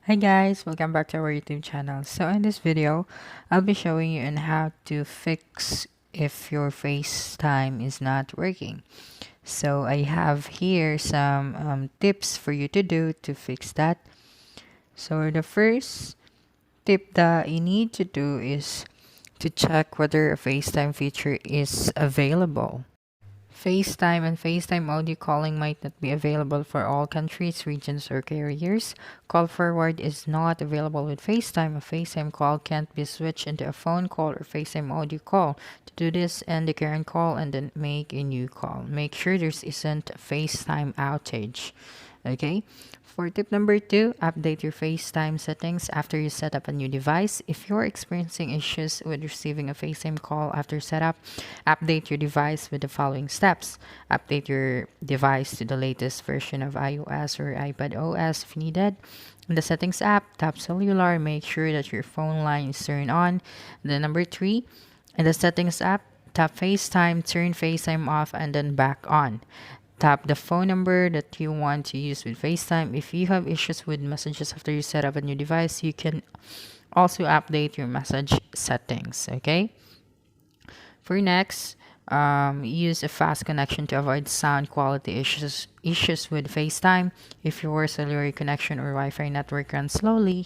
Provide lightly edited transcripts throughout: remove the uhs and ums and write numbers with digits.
Hi guys, welcome back to our YouTube channel. So in this video, I'll be showing you on how to fix if your FaceTime is not working. So I have here some tips for you to do to fix that. So the first tip that you need to do is to check whether a FaceTime feature is available. FaceTime and FaceTime audio calling might not be available for all countries, regions, or carriers. Call forward is not available with FaceTime. A FaceTime call can't be switched into a phone call or FaceTime audio call. To do this, end the current call and then make a new call. Make sure there isn't a FaceTime outage. Okay. For tip number two, update your FaceTime settings after you set up a new device. If you're experiencing issues with receiving a FaceTime call after setup, update your device with the following steps. Update your device to the latest version of iOS or iPad OS if needed. In the settings app, tap cellular, make sure that your phone line is turned on. And then number three, in the settings app, tap FaceTime, turn FaceTime off, and then back on. Tap the phone number that you want to use with FaceTime. If you have issues with messages after you set up a new device, you can also update your message settings. Okay. For next, use a fast connection to avoid sound quality issues with FaceTime. If your cellular connection or Wi-Fi network runs slowly,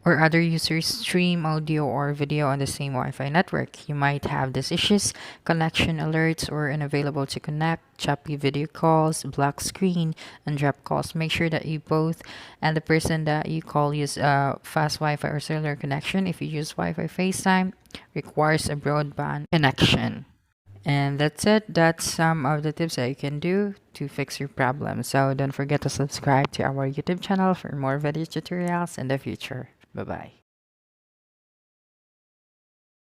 or other users stream audio or video on the same Wi-Fi network, you might have these issues: connection alerts or unavailable to connect, choppy video calls, black screen, and drop calls. Make sure that you both and the person that you call use a fast Wi-Fi or cellular connection. If you use Wi-Fi, FaceTime requires a broadband connection. And that's it. That's some of the tips that you can do to fix your problem. So don't forget to subscribe to our YouTube channel for more video tutorials in the future. Bye bye.